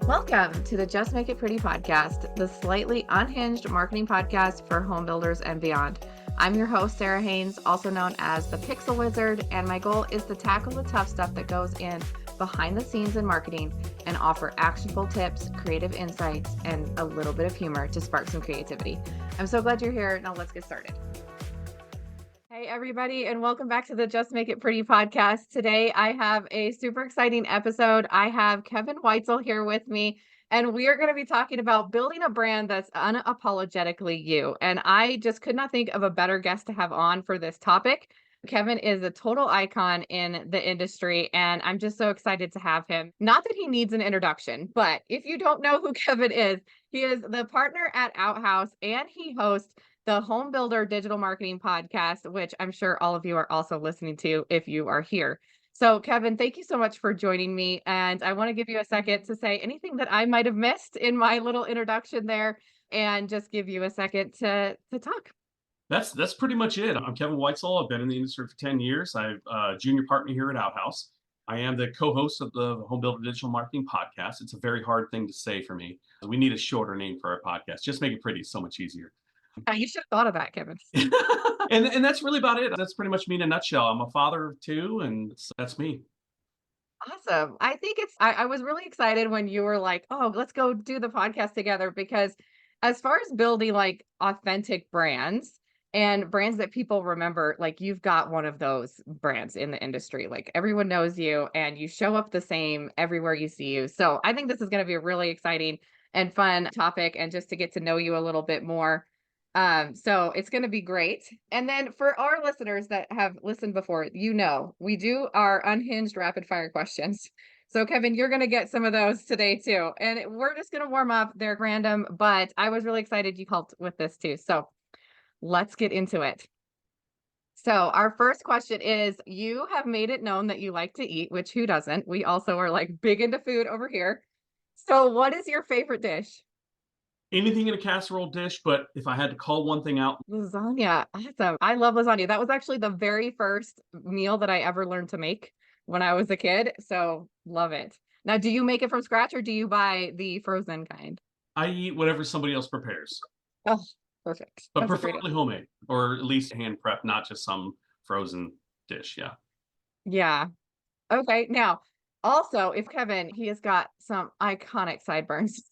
Welcome to the Just Make It Pretty podcast, the slightly unhinged marketing podcast for home builders and beyond. I'm your host, Sarah Haynes, also known as the Pixel Wizard, and my goal is to tackle the tough stuff that goes in behind the scenes in marketing and offer actionable tips, creative insights, and a little bit of humor to spark some creativity. I'm so glad you're here. Now let's get started. Hey, everybody, and welcome back to the Just Make It Pretty podcast. Today, I have a super exciting episode. I have Kevin Weitzel here with me, and we are going to be talking about building a brand that's unapologetically you. And I just could not think of a better guest to have on for this topic. Kevin is a total icon in the industry, and I'm just so excited to have him. Not that he needs an introduction, but if you don't know who Kevin is, he is the partner at Outhouse, and he hosts the Home Builder Digital Marketing Podcast, which I'm sure all of you are also listening to if you are here. So, Kevin, thank you so much for joining me. And I want to give you a second to say anything that I might have missed in my little introduction there and just give you a second to talk. That's pretty much it. I'm Kevin Weitzel. I've been in the industry for 10 years. I'm a junior partner here at Outhouse. I am the co-host of the Home Builder Digital Marketing Podcast. It's a very hard thing to say for me. We need a shorter name for our podcast. Just make it pretty. It's so much easier. You should have thought of that, Kevin. and that's really about it. That's pretty much me in a nutshell. I'm a father of two, and that's me. Awesome. I think I was really excited when you were like, oh, let's go do the podcast together, because as far as building like authentic brands and brands that people remember, like you've got one of those brands in the industry. Like everyone knows you and you show up the same everywhere you see you. So I think this is going to be a really exciting and fun topic, and just to get to know you a little bit more. So it's going to be great. And then for our listeners that have listened before, we do our unhinged rapid fire questions. So Kevin, you're going to get some of those today too. And we're just going to warm up. They're random, but I was really excited you helped with this too. So let's get into it. So our first question is, you have made it known that you like to eat, which who doesn't? We also are like big into food over here. So what is your favorite dish? Anything in a casserole dish, but if I had to call one thing out, Lasagna. Awesome. I love lasagna. That was actually the very first meal that I ever learned to make when I was a kid. So love it. Now, do you make it from scratch or do you buy the frozen kind? I eat whatever somebody else prepares, Oh, perfect. but That's a great preferably homemade or at least hand prep, not just some frozen dish. Yeah. Yeah. Okay. Now, also, if Kevin, he has got some iconic sideburns.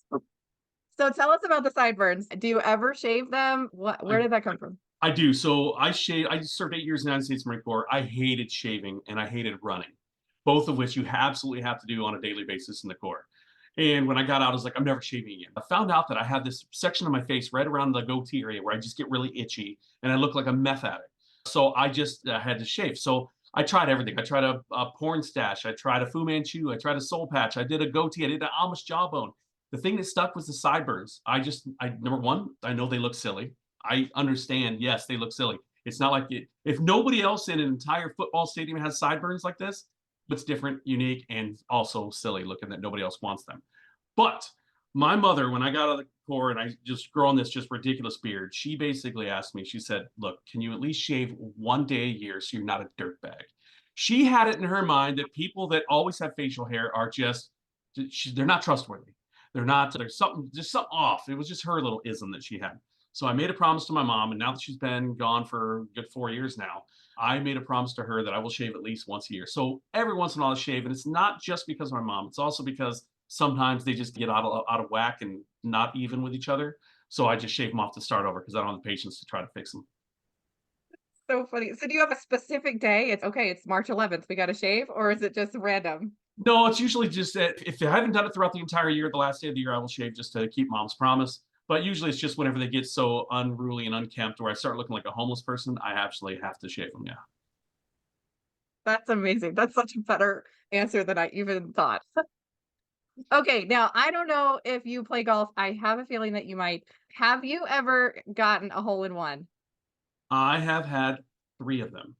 So tell us about the sideburns. Do you ever shave them? Where did that come from? I do. So I served 8 years in the United States Marine Corps. I hated shaving and I hated running, both of which you absolutely have to do on a daily basis in the Corps. And when I got out, I was like, I'm never shaving again. I found out that I had this section of my face right around the goatee area where I just get really itchy and I look like a meth addict. So I just had to shave. So I tried everything. I tried a porn stash. I tried a Fu Manchu. I tried a soul patch. I did a goatee. I did an Amish jawbone. The thing that stuck was the sideburns. Number one, I know they look silly. I understand, yes, they look silly. It's not like if nobody else in an entire football stadium has sideburns like this, it's different, unique, and also silly looking that nobody else wants them. But my mother, when I got out of the Corps and I just grown this just ridiculous beard, she basically asked me, she said, look, can you at least shave one day a year so you're not a dirtbag? She had it in her mind that people that always have facial hair are they're not trustworthy. There's just something off. It was just her little ism that she had. So I made a promise to my mom, and now that she's been gone for a good 4 years now, I made a promise to her that I will shave at least once a year. So every once in a while I shave, and it's not just because of my mom. It's also because sometimes they just get out of whack and not even with each other. So I just shave them off to start over because I don't have the patience to try to fix them. So funny. So do you have a specific day? It's okay, it's March 11th. We got to shave, or is it just random? No, it's usually just that if I haven't done it throughout the entire year, the last day of the year, I will shave just to keep mom's promise. But usually it's just whenever they get so unruly and unkempt where I start looking like a homeless person, I actually have to shave them. Yeah. That's amazing. That's such a better answer than I even thought. Okay, now I don't know if you play golf. I have a feeling that you might. Have you ever gotten a hole in one? I have had 3 of them.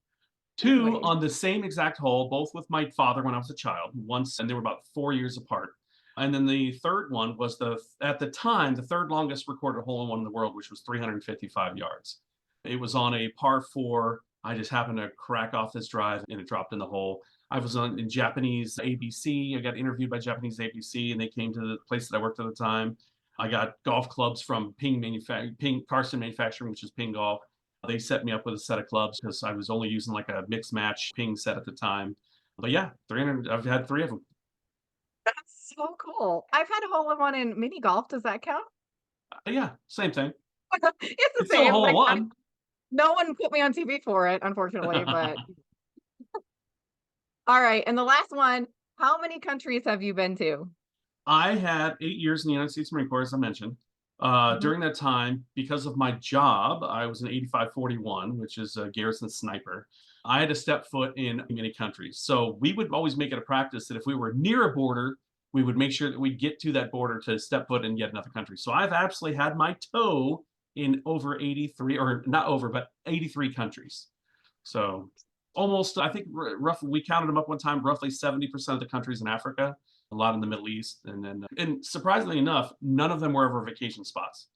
No 2 way. on the same exact hole, both with my father when I was a child, once, and they were about 4 years apart. And then the third one was at the time, the third longest recorded hole in one in the world, which was 355 yards. It was on a par 4. I just happened to crack off this drive and it dropped in the hole. I was on in Japanese ABC. I got interviewed by Japanese ABC, and they came to the place that I worked at the time. I got golf clubs from Ping Carson Manufacturing, which is Ping Golf. They set me up with a set of clubs because I was only using like a mixed match Ping set at the time. But yeah, 300. I've had three of them. That's so cool. I've had a hole in one in mini golf. Does that count? Yeah, same thing. It's the It's still a same. hole in Like one. no one put me on TV for it, unfortunately, but all right. And the last one, how many countries have you been to? I had 8 years in the United States Marine Corps, as I mentioned. Mhm. During that time, because of my job, I was an 8541, which is a garrison sniper. I had to step foot in many countries. So we would always make it a practice that if we were near a border, we would make sure that we get to that border to step foot in yet another country. So I've absolutely had my toe in over 83, or not over, but 83 countries. So almost, I think roughly, we counted them up one time, roughly 70% of the countries in Africa, a lot in the Middle East, and then and surprisingly enough, none of them were ever vacation spots.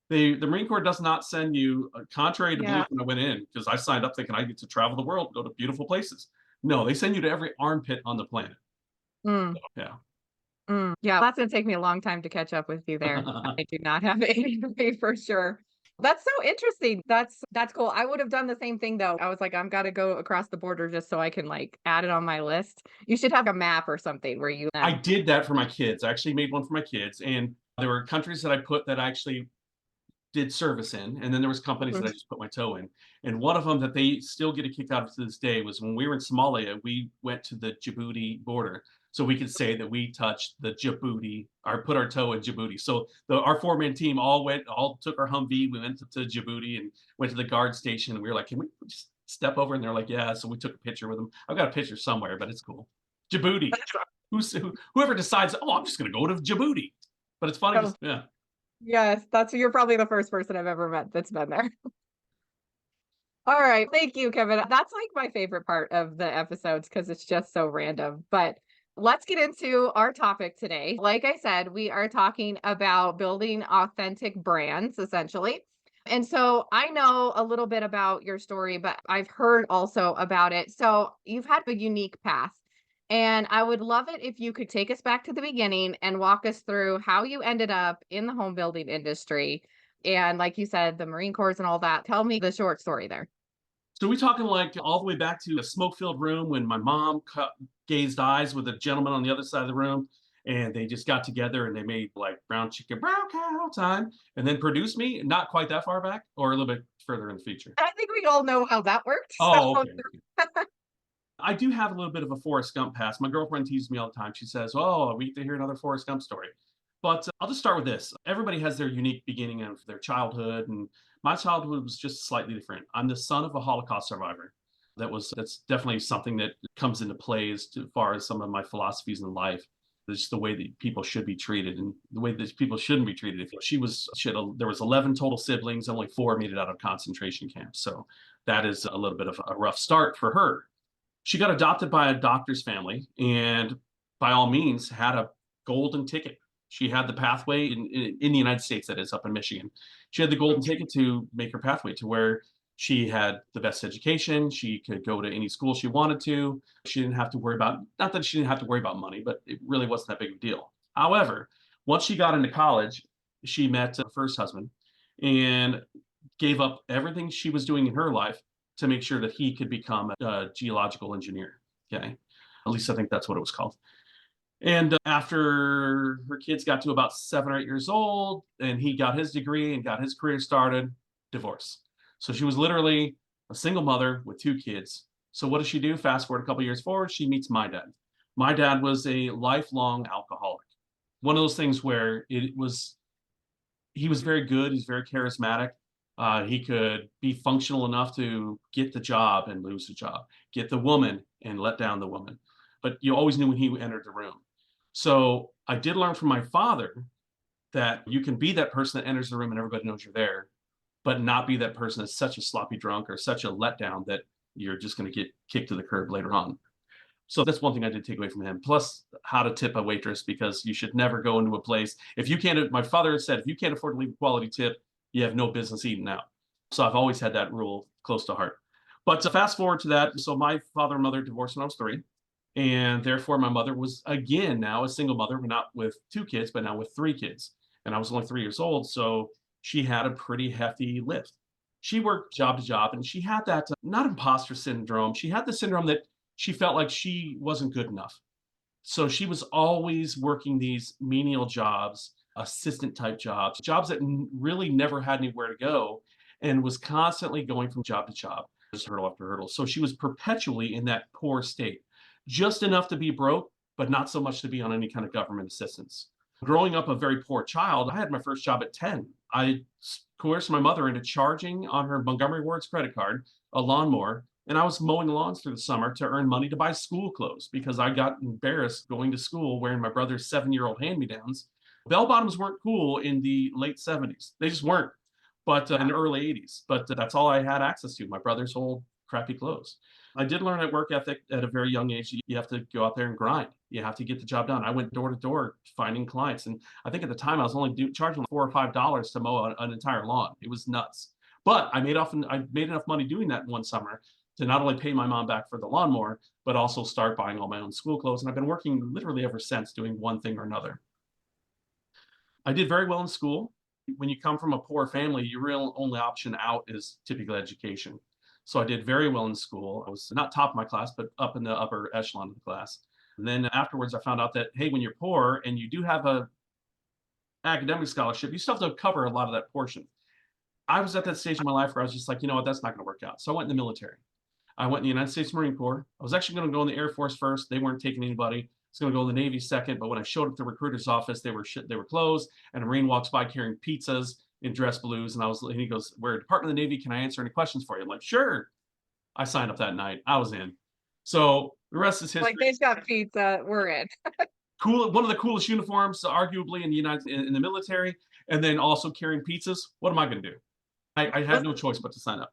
The Marine Corps does not send you, contrary to Yeah. belief when I went in, because I signed up thinking I get to travel the world, go to beautiful places. No, they send you to every armpit on the planet. Mm, Yeah. yeah, that's gonna take me a long time to catch up with you there. I do not have ADD for sure. That's so interesting. That's cool. I would have done the same thing though. I was like, I'm gotta go across the border just so I can like add it on my list. You should have a map or something where you I did that for my kids. I actually made one for my kids, and there were countries that I put that I actually did service in, and then there was companies that Mhm. I just put my toe in. And one of them that they still get a kick out of to this day was when we were in Somalia, we went to the Djibouti border. So we could say that we touched the Djibouti, or put our toe in Djibouti. So our four-man team all took our Humvee. We went to Djibouti and went to the guard station. And we were like, can we just step over? And they're like, yeah. So we took a picture with them. I've got a picture somewhere, but it's cool. Djibouti. Whoever decides, oh, I'm just going to go to Djibouti. But it's funny, Oh, just yeah. yes, that's you're probably the first person I've ever met that's been there. All right. Thank you, Kevin. That's like my favorite part of the episodes because it's just so random. But let's get into our topic today. Like I said, we are talking about building authentic brands, essentially. And so I know a little bit about your story, but I've heard also about it. So you've had a unique path. And I would love it if you could take us back to the beginning and walk us through how you ended up in the home building industry. And like you said, the Marine Corps and all that. Tell me the short story there. So we talking like all the way back to a smoke-filled room when my mom gazed eyes with a gentleman on the other side of the room, and they just got together and they made like brown chicken, brown cow time, and then produced me. Not quite that far back, or a little bit further in the future. I think we all know how that worked. Oh, So okay. I do have a little bit of a Forrest Gump past. My girlfriend teases me all the time. She says, "Oh, we get to hear another Forrest Gump story." But I'll just start with this. Everybody has their unique beginning of their childhood, and my childhood was just slightly different. I'm the son of a Holocaust survivor. That's definitely something that comes into play as far as some of my philosophies in life. It's just the way that people should be treated and the way that people shouldn't be treated. If there was 11 total siblings, only four made it out of concentration camps. So that is a little bit of a rough start for her. She got adopted by a doctor's family and by all means had a golden ticket. She had the pathway in the United States, that is, up in Michigan. She had the golden ticket to make her pathway to where she had the best education. She could go to any school she wanted to. She didn't have to worry about, not that she didn't have to worry about money, but it really wasn't that big of a deal. However, once she got into college, she met her first husband and gave up everything she was doing in her life to make sure that he could become a geological engineer. Okay. At least I think that's what it was called. And after her kids got to about 7 or 8 years old, and he got his degree and got his career started, divorce. So she was literally a single mother with two kids. So what does she do? Fast forward a couple years forward, she meets my dad. My dad was a lifelong alcoholic. One of those things where he was very good. He's very charismatic. He could be functional enough to get the job and lose the job, get the woman and let down the woman. But you always knew when he entered the room. So I did learn from my father that you can be that person that enters the room and everybody knows you're there, but not be that person that's such a sloppy drunk or such a letdown that you're just going to get kicked to the curb later on. So that's one thing I did take away from him. Plus, how to tip a waitress, because you should never go into a place if you can't. My father said, if you can't afford to leave a quality tip, you have no business eating out. So I've always had that rule close to heart. But to fast forward to that, so my father and mother divorced when I was 3. And therefore, my mother was again now a single mother, but not with two kids, but now with three kids. And I was only 3 years old. So she had a pretty hefty lift. She worked job to job and she had that not imposter syndrome. She had the syndrome that she felt like she wasn't good enough. So she was always working these menial jobs, assistant type jobs, jobs that really never had anywhere to go, and was constantly going from job to job, just hurdle after hurdle. So she was perpetually in that poor state, just enough to be broke, but not so much to be on any kind of government assistance. Growing up a very poor child, I had my first job at 10. I coerced my mother into charging on her Montgomery Ward's credit card a lawnmower, and I was mowing lawns through the summer to earn money to buy school clothes because I got embarrassed going to school wearing my brother's 7-year-old hand-me-downs. Bell bottoms weren't cool in the late 70s. They just weren't, but in the early 80s. But that's all I had access to, my brother's old crappy clothes. I did learn a work ethic at a very young age. You have to go out there and grind. You have to get the job done. I went door to door finding clients, and I think at the time I was only charging like $4 or $5 to mow an entire lawn. It was nuts. But I made enough money doing that one summer to not only pay my mom back for the lawnmower, but also start buying all my own school clothes. And I've been working literally ever since doing one thing or another. I did very well in school. When you come from a poor family, your real only option out is typical education. So I did very well in school. I was not top of my class, but up in the upper echelon of the class. And then afterwards, I found out that, hey, when you're poor and you do have a academic scholarship, you still have to cover a lot of that portion. I was at that stage in my life where I was just like, you know what, that's not going to work out. So I went in the military. I went in the United States Marine Corps. I was actually going to go in the Air Force first. They weren't taking anybody. I was going to go in the Navy second, but when I showed up at the recruiter's office, they were closed. And a Marine walks by carrying pizzas in dress blues, and he goes, "We're a Department of the Navy. Can I answer any questions for you?" I'm like, "Sure." I signed up that night. I was in. So the rest is Like, history. they've got pizza, we're in. Cool, one of the coolest uniforms, arguably in the military, and then also carrying pizzas. What am I going to do? I had no choice but to sign up.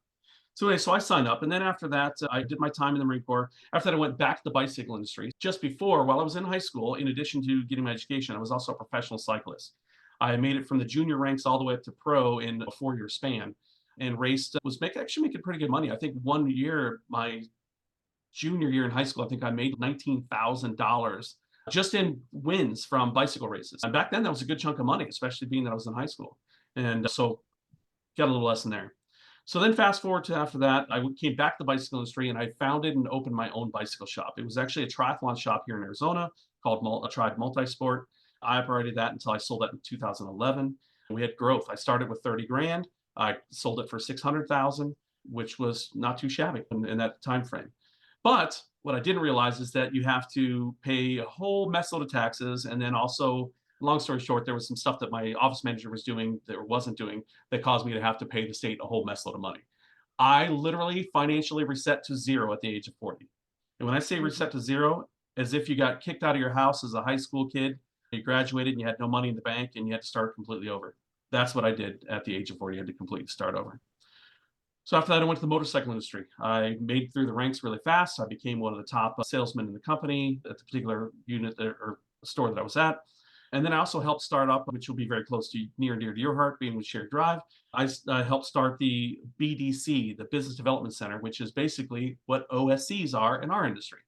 So anyway, so I signed up, and then after that, I did my time in the Marine Corps. After that, I went back to the bicycle industry. Just before, while I was in high school, in addition to getting my education, I was also a professional cyclist. I made it from the junior ranks all the way up to pro in a 4-year span, and raced. Actually making pretty good money. I think one year, my junior year in high school, I think I made $19,000 just in wins from bicycle races. And back then, that was a good chunk of money, especially being that I was in high school. And so got a little lesson there. So then fast forward to after that, I came back to the bicycle industry and I founded and opened my own bicycle shop. It was actually a triathlon shop here in Arizona called Tribe Multisport. I operated that until I sold that in 2011. We had growth. I started with 30 grand. I sold it for 600,000, which was not too shabby in that time frame. But what I didn't realize is that you have to pay a whole mess load of taxes, and then also, long story short, there was some stuff that my office manager was doing that wasn't doing that caused me to have to pay the state a whole mess load of money. I literally financially reset to zero at the age of 40. And when I say reset to zero, as if you got kicked out of your house as a high school kid, you graduated and you had no money in the bank and you had to start completely over. That's what I did at the age of 40. I had to completely start over. So after that, I went to the motorcycle industry. I made through the ranks really fast. I became one of the top salesmen in the company at the particular unit or store that I was at. And then I also helped start up, which will be very close to near and dear to your heart, being with Shared Drive. I helped start the BDC, the Business Development Center, which is basically what OSCs are in our industry.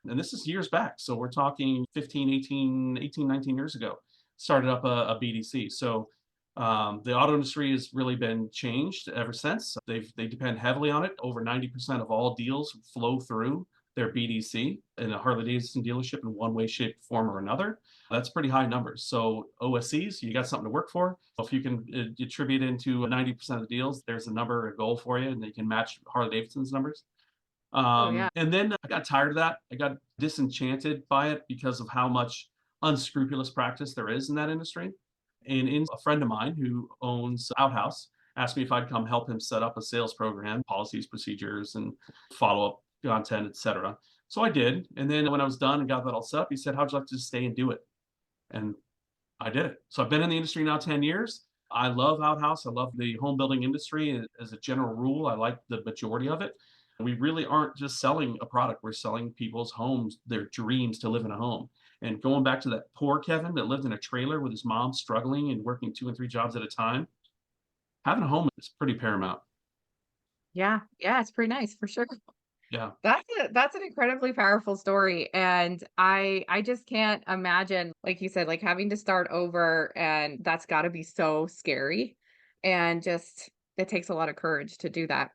And this is years back. So we're talking 19 years ago, started up a BDC. So the auto industry has really been changed ever since. They depend heavily on it. Over 90% of all deals flow through their BDC in a Harley Davidson dealership in one way, shape, form, or another. That's pretty high numbers. So OSCs, you got something to work for. If you can attribute into 90% of the deals, there's a number, a goal for you, and they can match Harley Davidson's numbers. Oh, yeah. And then I got tired of that. I got disenchanted by it because of how much unscrupulous practice there is in that industry. And a friend of mine who owns Outhouse asked me if I'd come help him set up a sales program, policies, procedures, and follow-up content, etc. So I did. And then when I was done and got that all set up, he said, "How'd you like to just stay and do it?" And I did it. So I've been in the industry now 10 years. I love Outhouse. I love the home building industry as a general rule. I like the majority of it. We really aren't just selling a product. We're selling people's homes, their dreams to live in a home. And going back to that poor Kevin that lived in a trailer with his mom struggling and working 2 and 3 jobs at a time, having a home is pretty paramount. Yeah, yeah, it's pretty nice for sure. Yeah. That's an incredibly powerful story, and I just can't imagine, like you said, like, having to start over, and that's gotta be so scary, and just it takes a lot of courage to do that.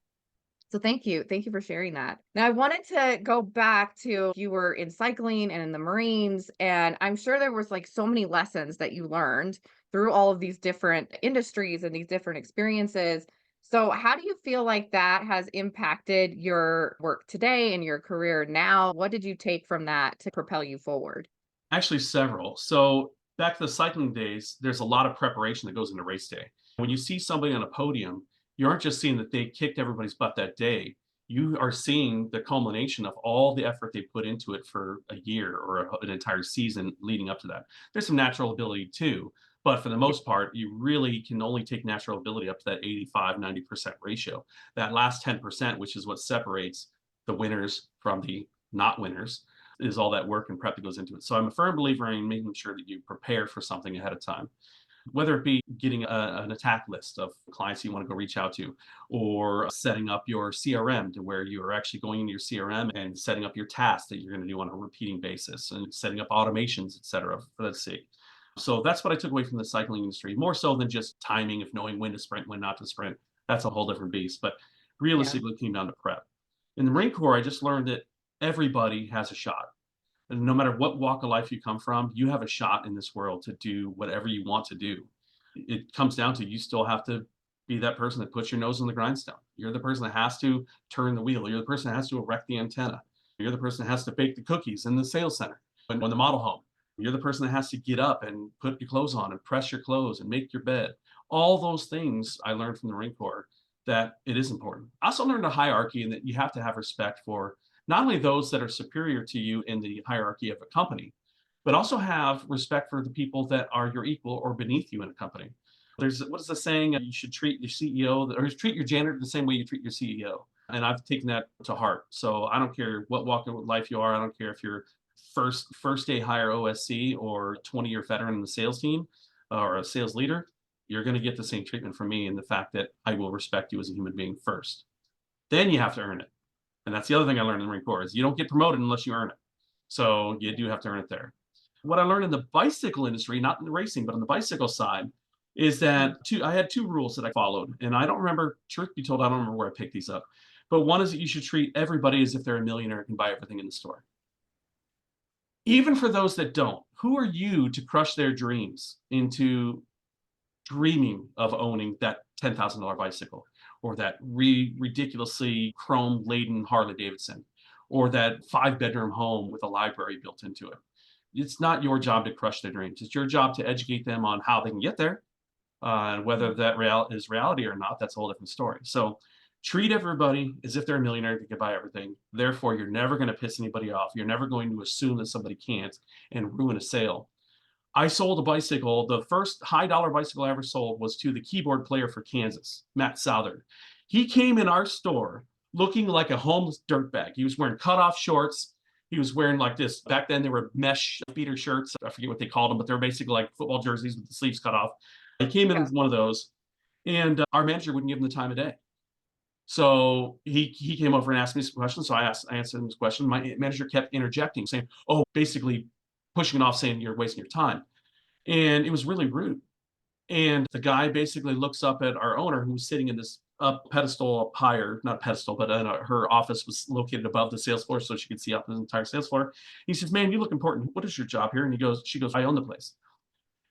So thank you. Thank you for sharing that. Now I wanted to go back to you were in cycling and in the Marines, and I'm sure there was like so many lessons that you learned through all of these different industries and these different experiences. So how do you feel like that has impacted your work today and your career now? What did you take from that to propel you forward? Actually, several. So back to the cycling days, there's a lot of preparation that goes into race day. When you see somebody on a podium, you aren't just seeing that they kicked everybody's butt that day. You are seeing the culmination of all the effort they put into it for a year or an entire season leading up to that. There's some natural ability too, but for the most part, you really can only take natural ability up to that 85, 90% ratio. That last 10%, which is what separates the winners from the not winners, is all that work and prep that goes into it. So I'm a firm believer in making sure that you prepare for something ahead of time, whether it be getting an attack list of clients you want to go reach out to, or setting up your CRM to where you are actually going into your CRM and setting up your tasks that you're going to do on a repeating basis and setting up automations, et cetera, for that sake. So that's what I took away from the cycling industry, more so than just timing of knowing when to sprint, when not to sprint. That's a whole different beast. But Yeah. realistically, it came down to prep. In the Marine Corps, I just learned that everybody has a shot. And no matter what walk of life you come from, you have a shot in this world to do whatever you want to do. It comes down to you still have to be that person that puts your nose on the grindstone. You're the person that has to turn the wheel. You're the person that has to erect the antenna. You're the person that has to bake the cookies in the sales center when the model home. You're the person that has to get up and put your clothes on and press your clothes and make your bed. All those things I learned from the Marine Corps that it is important. I also learned a hierarchy and that you have to have respect for not only those that are superior to you in the hierarchy of a company, but also have respect for the people that are your equal or beneath you in a company. There's what is the saying? You should treat your CEO or treat your janitor the same way you treat your CEO. And I've taken that to heart. So I don't care what walk of life you are. I don't care if you're first day hire OSC or 20-year veteran in the sales team or a sales leader. You're going to get the same treatment from me in the fact that I will respect you as a human being first. Then you have to earn it. And that's the other thing I learned in the Marine Corps is you don't get promoted unless you earn it. So you do have to earn it there. What I learned in the bicycle industry, not in the racing, but on the bicycle side, is that I had two rules that I followed. And I don't remember, truth be told, I don't remember where I picked these up. But one is that you should treat everybody as if they're a millionaire and can buy everything in the store. Even for those that don't, who are you to crush their dreams into dreaming of owning that $10,000 bicycle or that ridiculously chrome laden Harley Davidson or that 5-bedroom home with a library built into it? It's not your job to crush their dreams. It's your job to educate them on how they can get there. And whether that is reality or not, that's a whole different story. So treat everybody as if they're a millionaire that can buy everything. Therefore, you're never going to piss anybody off. You're never going to assume that somebody can't and ruin a sale. I sold a bicycle. The first high dollar bicycle I ever sold was to the keyboard player for Kansas, Matt Southard. He came in our store looking like a homeless dirtbag. He was wearing cutoff shorts. He was wearing like this. Back then, there were mesh beater shirts. I forget what they called them, but they're basically like football jerseys with the sleeves cut off. He came in Yeah. with one of those, and our manager wouldn't give him the time of day. So he came over and asked me some questions. So I answered him this question. My manager kept interjecting, saying, "Oh, basically pushing it off, saying you're wasting your time." And it was really rude. And the guy basically looks up at our owner who was sitting in this up pedestal up higher, not pedestal, but her office was located above the sales floor so she could see up the entire sales floor. He says, "Man, you look important. What is your job here?" And she goes, "I own the place."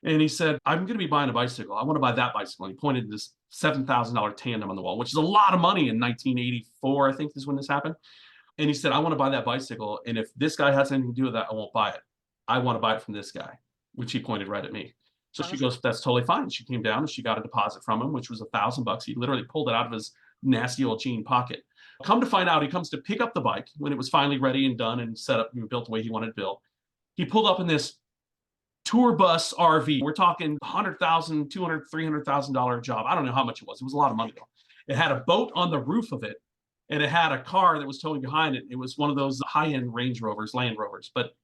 And he said, "I'm going to be buying a bicycle. I want to buy that bicycle." And he pointed to this $7,000 tandem on the wall, which is a lot of money in 1984, I think is when this happened. And he said, "I want to buy that bicycle. And if this guy has anything to do with that, I won't buy it. I want to buy it from this guy," which he pointed right at me. So she goes, "That's totally fine." She came down and she got a deposit from him, which was $1,000. He literally pulled it out of his nasty old jean pocket. Come to find out, he comes to pick up the bike when it was finally ready and done and set up and built the way he wanted it built. He pulled up in this tour bus RV. We're talking $100,000, $200,000, $300,000 job. I don't know how much it was. It was a lot of money though. It had a boat on the roof of it, and it had a car that was towing behind it. It was one of those high-end Range Rovers, Land Rovers. But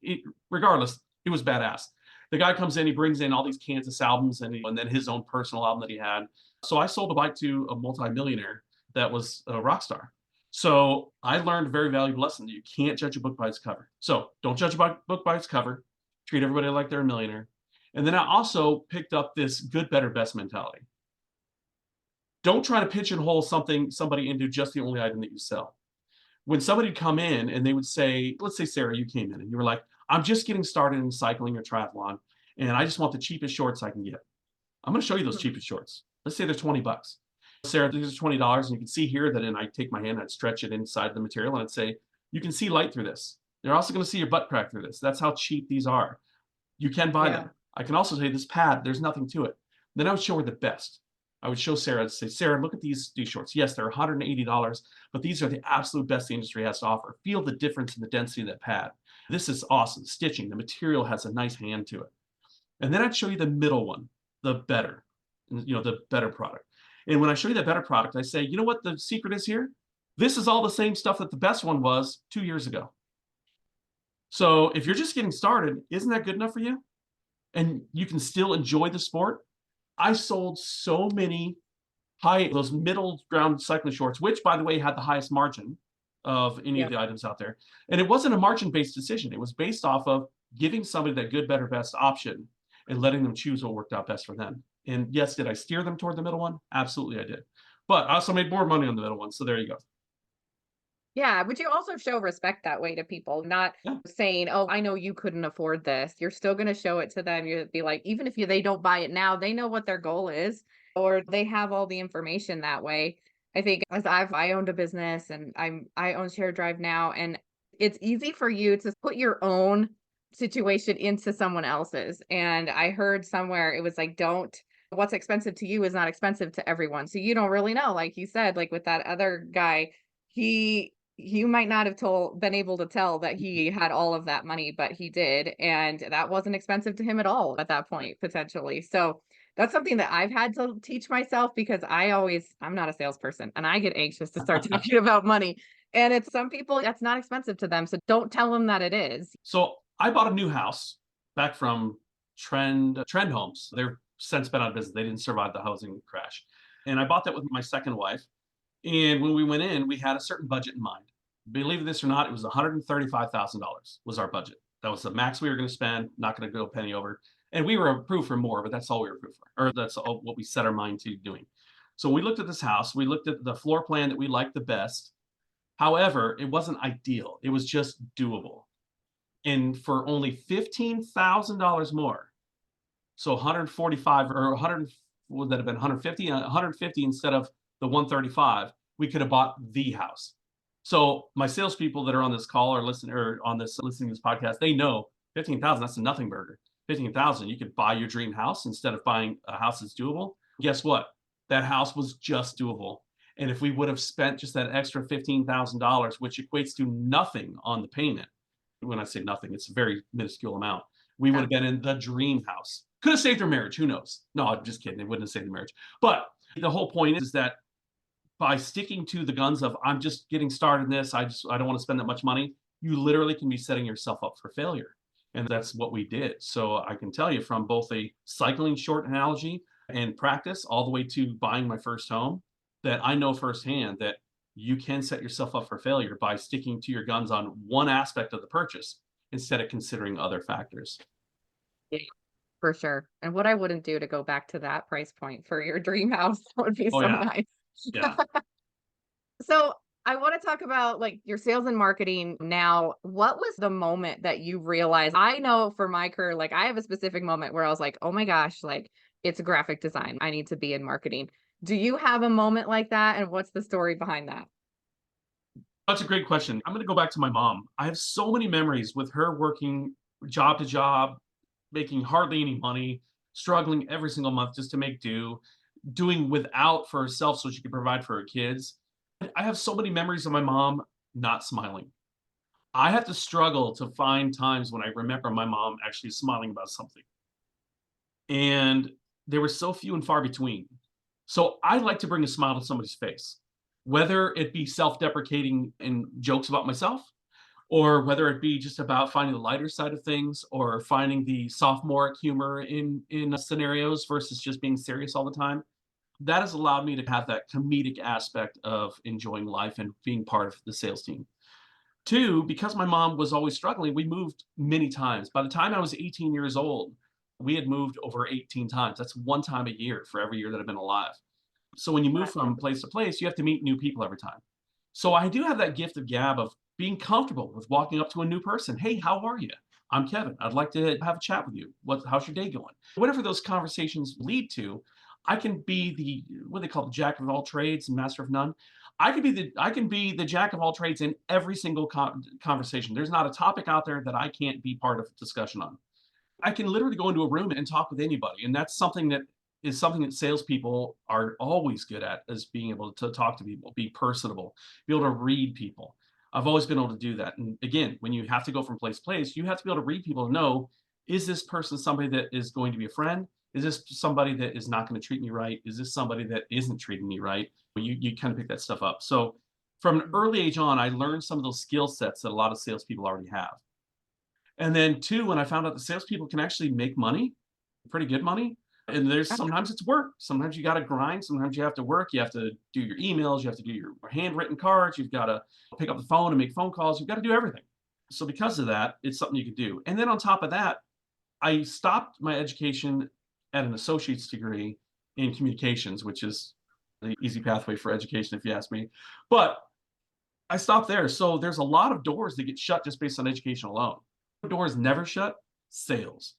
regardless, it was badass. The guy comes in, he brings in all these Kansas albums and then his own personal album that he had. So I sold a bike to a multimillionaire that was a rock star. So I learned a very valuable lesson that you can't judge a book by its cover. So don't judge a book by its cover. Treat everybody like they're a millionaire. And then I also picked up this good, better, best mentality. Don't try to pigeonhole somebody into just the only item that you sell. When somebody would come in and they would say, let's say, Sarah, you came in and you were like, I'm just getting started in cycling or triathlon, and I just want the cheapest shorts I can get. I'm going to show you those Mhm. cheapest shorts. Let's say they're $20. Sarah, these are $20. And you can see here that I take my hand and I'd stretch it inside the material and I'd say, you can see light through this. They're also going to see your butt crack through this. That's how cheap these are. You can buy Yeah. them. I can also say this pad, there's nothing to it. Then I would show her the best. I would show Sarah and say, Sarah, look at these shorts. Yes, they're $180, but these are the absolute best the industry has to offer. Feel the difference in the density of that pad. This is awesome. Stitching, the material has a nice hand to it. And then I'd show you the middle one, the better, the better product. And when I show you that better product, I say, you know what the secret is here? This is all the same stuff that the best one was 2 years ago. So if you're just getting started, isn't that good enough for you? And you can still enjoy the sport. I sold so many those middle ground cycling shorts, which by the way had the highest margin of any of Yeah. the items out there. And it wasn't a margin based decision. It was based off of giving somebody that good, better, best option and letting them choose what worked out best for them. And yes, did I steer them toward the middle one? Absolutely, I did. But I also made more money on the middle one. So there you go. Yeah, but you also show respect that way to people, not Yeah. saying, "Oh, I know you couldn't afford this." You're still gonna show it to them. You'd be like, even if they don't buy it now, they know what their goal is, or they have all the information that way. I think as I owned a business and I own Share Drive now, and it's easy for you to put your own situation into someone else's. And I heard somewhere it was like, don't what's expensive to you is not expensive to everyone. So you don't really know, like you said, like with that other guy, he you might not have been able to tell that he had all of that money, but he did, and that wasn't expensive to him at all at that point, potentially. So, that's something that I've had to teach myself because I'm not a salesperson, and I get anxious to start talking about money, and it's some people, that's not expensive to them, so don't tell them that it is. So I bought a new house back from Trend Homes. They're since been out of business. They didn't survive the housing crash. And I bought that with my second wife. And when we went in, we had a certain budget in mind. Believe this or not, it was $135,000 was our budget. That was the max we were going to spend, not going to go a penny over. And we were approved for more, but that's all we were approved for, or that's all what we set our mind to doing. So we looked at this house, we looked at the floor plan that we liked the best. However, it wasn't ideal. It was just doable. And for only $15,000 more, so 145 or 100, would that have been 150? 150 instead of the 135, we could have bought the house. So my salespeople that are on this call or listening to this podcast, they know 15,000, that's a nothing burger. 15,000, you could buy your dream house instead of buying a house that's doable. Guess what? That house was just doable. And if we would have spent just that extra $15,000, which equates to nothing on the payment, when I say nothing, it's a very minuscule amount, we would Yeah. have been in the dream house. Could have saved their marriage. Who knows? No, I'm just kidding. It wouldn't have saved the marriage. But the whole point is that by sticking to the guns of I'm just getting started in this, I don't want to spend that much money, you literally can be setting yourself up for failure. And that's what we did. So I can tell you from both a cycling short analogy and practice all the way to buying my first home that I know firsthand that you can set yourself up for failure by sticking to your guns on one aspect of the purchase instead of considering other factors. Yeah, for sure. And what I wouldn't do to go back to that price point for your dream house would be Oh so yeah, nice. yeah. So I want to talk about like your sales and marketing now. What was the moment that you realized? I know for my career, like I have a specific moment where I was like, oh my gosh, like it's graphic design. I need to be in marketing. Do you have a moment like that? And what's the story behind that? That's a great question. I'm going to go back to my mom. I have so many memories with her working job to job, making hardly any money, struggling every single month just to make do, doing without for herself so she could provide for her kids. I have so many memories of my mom not smiling. I have to struggle to find times when I remember my mom actually smiling about something. And they were so few and far between. So I like to bring a smile to somebody's face, whether it be self-deprecating and jokes about myself, or whether it be just about finding the lighter side of things, or finding the sophomoric humor in scenarios versus just being serious all the time. That has allowed me to have that comedic aspect of enjoying life and being part of the sales team. Two, because my mom was always struggling, we moved many times. By the time I was 18 years old, we had moved over 18 times. That's one time a year for every year that I've been alive. So when you move from place to place, you have to meet new people every time. So I do have that gift of gab of being comfortable with walking up to a new person. Hey, how are you? I'm Kevin. I'd like to have a chat with you. How's your day going? Whatever those conversations lead to, I can be the what they call the jack of all trades and master of none. I can be the jack of all trades in every single conversation. There's not a topic out there that I can't be part of discussion on. I can literally go into a room and talk with anybody, and that's something that salespeople are always good at, is being able to talk to people, be personable, be able to read people. I've always been able to do that. And again, when you have to go from place to place, you have to be able to read people and know, is this person somebody that is going to be a friend? Is this somebody that is not going to treat me right? Is this somebody that isn't treating me right? You kind of pick that stuff up. So from an early age on, I learned some of those skill sets that a lot of salespeople already have. And then two, when I found out that salespeople can actually make money, pretty good money, and there's sometimes it's work. Sometimes you got to grind. Sometimes you have to work. You have to do your emails. You have to do your handwritten cards. You've got to pick up the phone and make phone calls. You've got to do everything. So because of that, it's something you could do. And then on top of that, I stopped my education at an associate's degree in communications, which is the easy pathway for education, if you ask me. But I stopped there. So there's a lot of doors that get shut just based on education alone. Doors never shut, sales.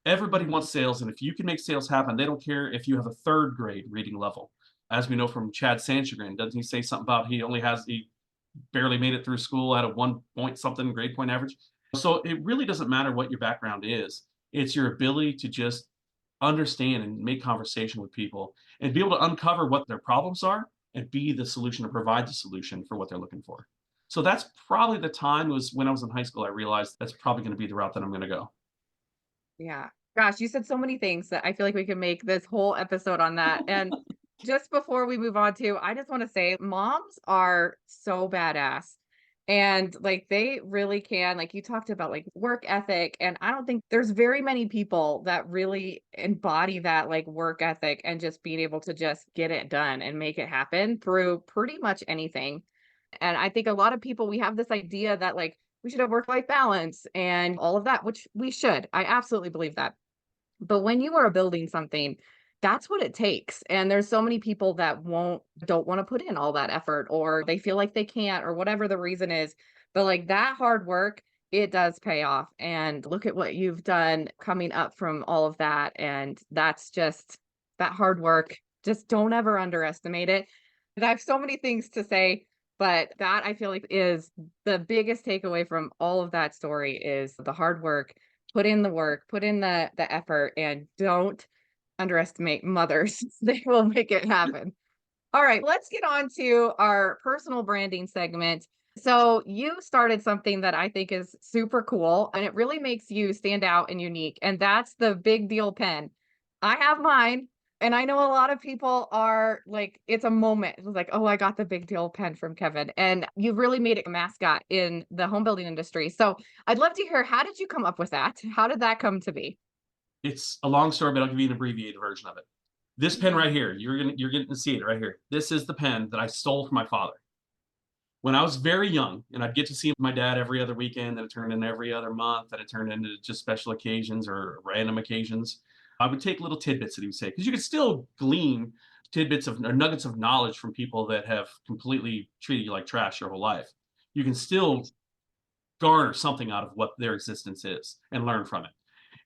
Everybody wants sales, and if you can make sales happen, they don't care if you have a third grade reading level. As we know from Chad Sanchagrin, doesn't he say something about he barely made it through school at a 1 point something grade point average? So it really doesn't matter what your background is. It's your ability to just understand and make conversation with people and be able to uncover what their problems are and be the solution or provide the solution for what they're looking for. So that's probably the time was when I was in high school, I realized that's probably going to be the route that I'm going to go. Yeah. Gosh, you said so many things that I feel like we can make this whole episode on that. And just before we move on to, I just want to say moms are so badass. And like they really can, like you talked about like work ethic. And I don't think there's very many people that really embody that like work ethic and just being able to just get it done and make it happen through pretty much anything. And I think a lot of people, we have this idea that like we should have work-life balance and all of that, which we should. I absolutely believe that. But when you are building something, that's what it takes. And there's so many people that don't want to put in all that effort or they feel like they can't or whatever the reason is. But like that hard work, it does pay off. And look at what you've done coming up from all of that. And that's just that hard work. Just don't ever underestimate it. And I have so many things to say, but that I feel like is the biggest takeaway from all of that story is the hard work. Put in the work, put in the effort, and don't underestimate mothers. They will make it happen. All right, let's get on to our personal branding segment. So you started something that I think is super cool, and it really makes you stand out and unique, and that's the big deal pen. I have mine, and I know a lot of people are like, it's a moment. It's like, oh, I got the big deal pen from Kevin. And you've really made it a mascot in the home building industry. So I'd love to hear, how did you come up with that? How did that come to be? It's a long story, but I'll give you an abbreviated version of it. This pen right here, you're getting to see it right here. This is the pen that I stole from my father. When I was very young, and I'd get to see my dad every other weekend, and it turned into every other month, and it turned into just special occasions or random occasions. I would take little tidbits that he would say, because you could still glean tidbits of or nuggets of knowledge from people that have completely treated you like trash your whole life. You can still garner something out of what their existence is and learn from it.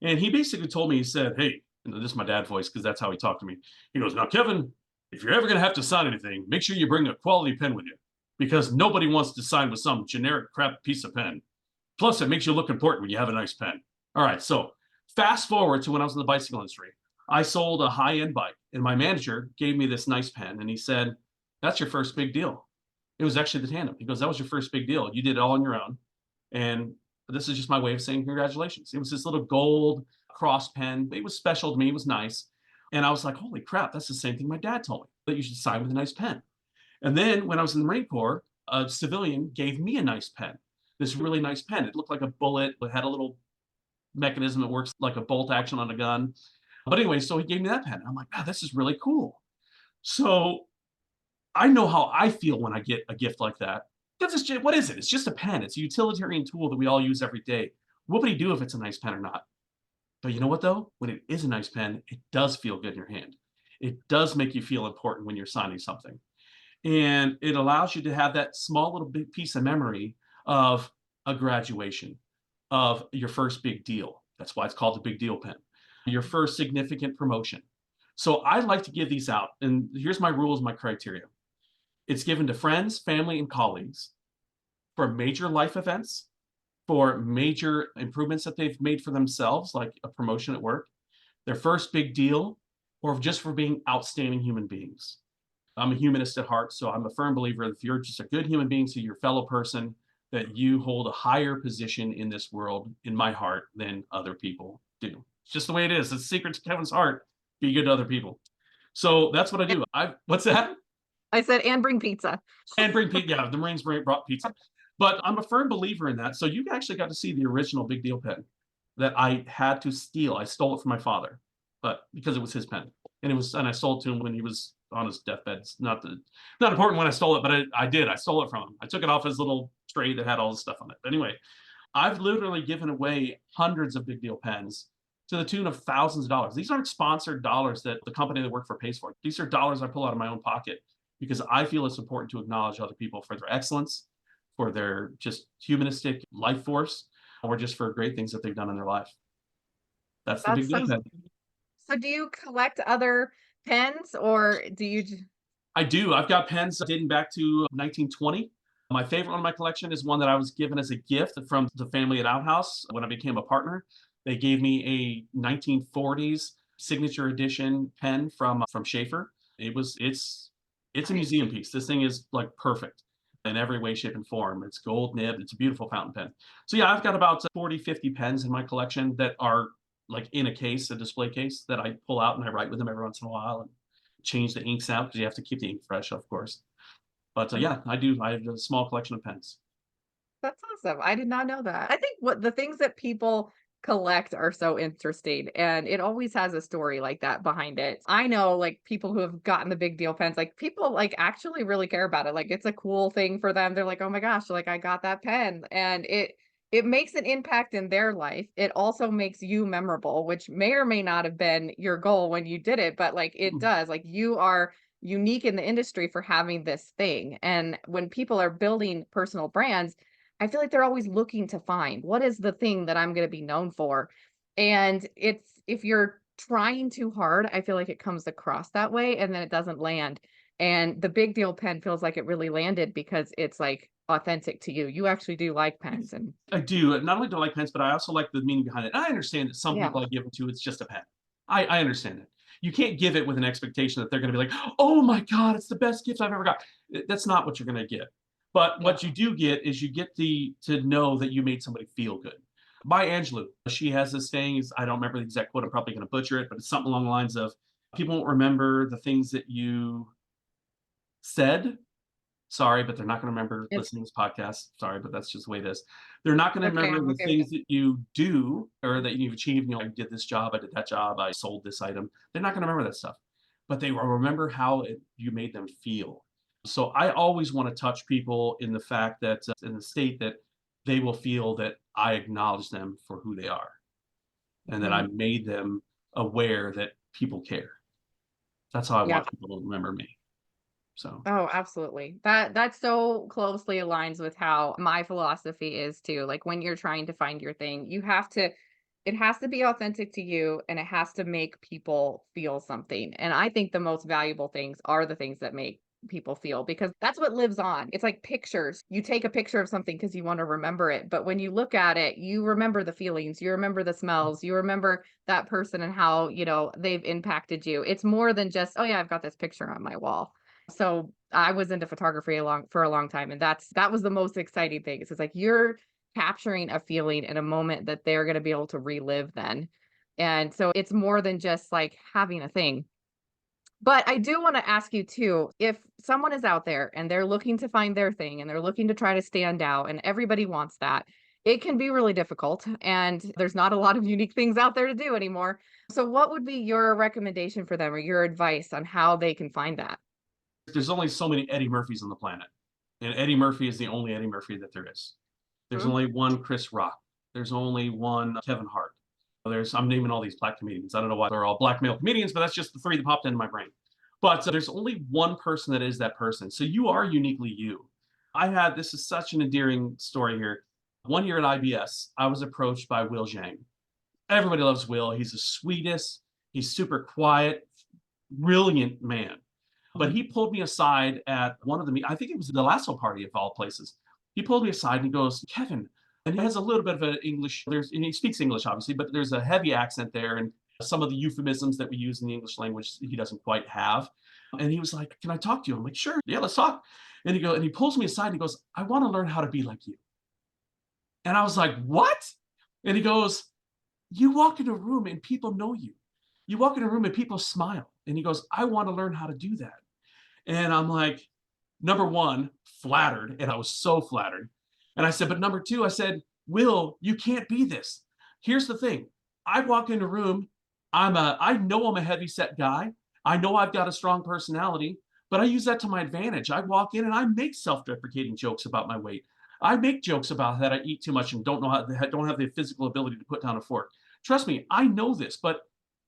And he basically told me, he said, hey, and this is my dad voice because that's how he talked to me. He goes, now, Kevin, if you're ever going to have to sign anything, make sure you bring a quality pen with you because nobody wants to sign with some generic crap piece of pen. Plus, it makes you look important when you have a nice pen. All right, so fast forward to when I was in the bicycle industry. I sold a high-end bike, and my manager gave me this nice pen, and he said, that's your first big deal. It was actually the tandem. He goes, that was your first big deal. You did it all on your own. And this is just my way of saying congratulations. It was this little gold cross pen. It was special to me. It was nice. And I was like, holy crap, that's the same thing my dad told me, that you should sign with a nice pen. And then when I was in the Marine Corps, a civilian gave me a nice pen, this really nice pen. It looked like a bullet. It had a little mechanism that works like a bolt action on a gun. But anyway, so he gave me that pen. I'm like, wow, this is really cool. So I know how I feel when I get a gift like that. What is it? It's just a pen. It's a utilitarian tool that we all use every day. What would he do if it's a nice pen or not? But you know what though? When it is a nice pen, it does feel good in your hand. It does make you feel important when you're signing something. And it allows you to have that small little big piece of memory of a graduation, of your first big deal. That's why it's called the big deal pen. Your first significant promotion. So I like to give these out. And here's my rules, my criteria. It's given to friends, family, and colleagues for major life events, for major improvements that they've made for themselves, like a promotion at work, their first big deal, or just for being outstanding human beings. I'm a humanist at heart, so I'm a firm believer that if you're just a good human being to your fellow person, that you hold a higher position in this world, in my heart, than other people do. It's just the way it is. It's the secret to Kevin's heart. Be good to other people. So that's what I do. What's that? I said, and bring pizza. And bring pizza. Yeah, the Marines brought pizza. But I'm a firm believer in that. So you actually got to see the original Big Deal pen that I had to steal. I stole it from my father, but because it was his pen, and I sold it to him when he was on his deathbed. It's not important when I stole it, but I did. I stole it from him. I took it off his little tray that had all this stuff on it. But anyway, I've literally given away hundreds of Big Deal pens to the tune of thousands of dollars. These aren't sponsored dollars that the company that I work for pays for. These are dollars I pull out of my own pocket because I feel it's important to acknowledge other people for their excellence, for their just humanistic life force, or just for great things that they've done in their life. That's the That's Big Deal so. pen. So do you collect other pens or do you? I do. I've got pens dating back to 1920. My favorite one in my collection is one that I was given as a gift from the family at Outhouse when I became a partner. They gave me a 1940s signature edition pen from Schaefer. It's a Nice. museum piece. This thing is like perfect in every way, shape, and form. It's gold nibbed. It's a beautiful fountain pen. So yeah, I've got about 40, 50 pens in my collection that are like in a case, a display case that I pull out and I write with them every once in a while and change the inks out because you have to keep the ink fresh, of course. But yeah, I do. I have a small collection of pens. That's awesome. I did not know that. I think what the things that people collect are so interesting and it always has a story like that behind it. I know like people who have gotten the big deal pens, like people like actually really care about it. Like it's a cool thing for them. They're like, "Oh my gosh, like I got that pen." And it makes an impact in their life. It also makes you memorable, which may or may not have been your goal when you did it, but like it Mhm. does. Like you are unique in the industry for having this thing. And when people are building personal brands, I feel like they're always looking to find what is the thing that I'm going to be known for. And it's if you're trying too hard, I feel like it comes across that way and then it doesn't land. And the big deal pen feels like it really landed because it's like authentic to you. You actually do like pens and I do. Not only do I like pens, but I also like the meaning behind it. I understand that some yeah. people I give it to, it's just a pen. I understand it. You can't give it with an expectation that they're going to be like, oh my God, it's the best gift I've ever got. That's not what you're going to get. But Yeah. what you do get is you get to know that you made somebody feel good. Maya Angelou, she has this saying, is I don't remember the exact quote, I'm probably going to butcher it, but it's something along the lines of people won't remember the things that you said. Sorry, but they're not going to remember It's listening to this podcast. Sorry, but that's just the way it is. They're not going to okay. remember I'm the okay with it. things that you do or that you've achieved. I did this job, I did that job, I sold this item. They're not going to remember that stuff, but they will remember how you made them feel. So I always want to touch people in the fact that in the state that they will feel that I acknowledge them for who they are and that I Mhm. made them aware that people care. That's how I Yeah. want people to remember me. So. Oh, absolutely. That so closely aligns with how my philosophy is too. Like when you're trying to find your thing, you have to it has to be authentic to you and it has to make people feel something. And I think the most valuable things are the things that make people feel because that's what lives on. It's like pictures. You take a picture of something because you want to remember it, but when you look at it, you remember the feelings, you remember the smells, you remember that person and how, they've impacted you. It's more than just, oh yeah, I've got this picture on my wall. So I was into photography for a long time, and that was the most exciting thing. It's like you're capturing a feeling in a moment that they're going to be able to relive then. And so it's more than just like having a thing. But I do want to ask you too, if someone is out there and they're looking to find their thing and they're looking to try to stand out and everybody wants that, it can be really difficult, and there's not a lot of unique things out there to do anymore. So what would be your recommendation for them or your advice on how they can find that? There's only so many Eddie Murphys on the planet, and Eddie Murphy is the only Eddie Murphy that there is. There's Mhm. only one Chris Rock. There's only one Kevin Hart. I'm naming all these black comedians. I don't know why they're all black male comedians, but that's just the three that popped into my brain. But there's only one person that is that person. So you are uniquely you. This is such an endearing story here. One year at IBS, I was approached by Will Zhang. Everybody loves Will. He's the sweetest. He's super quiet, brilliant man. But he pulled me aside at one of I think it was the Lasso party of all places. He pulled me aside and he goes, Kevin, and he has a little bit of an English, and he speaks English obviously, but there's a heavy accent there. And some of the euphemisms that we use in the English language, he doesn't quite have. And he was like, can I talk to you? I'm like, sure. Yeah, let's talk. And he pulls me aside and he goes, I want to learn how to be like you. And I was like, what? And he goes, you walk into a room and people know you. You walk in a room and people smile. And he goes, I want to learn how to do that. And I'm like, number one, flattered. And I was so flattered. And I said, but number two, I said, Will, you can't be this. Here's the thing. I walk in a room. I know I'm a heavy set guy. I know I've got a strong personality, but I use that to my advantage. I walk in and I make self-deprecating jokes about my weight. I make jokes about that I eat too much and don't have the physical ability to put down a fork. Trust me, I know this, but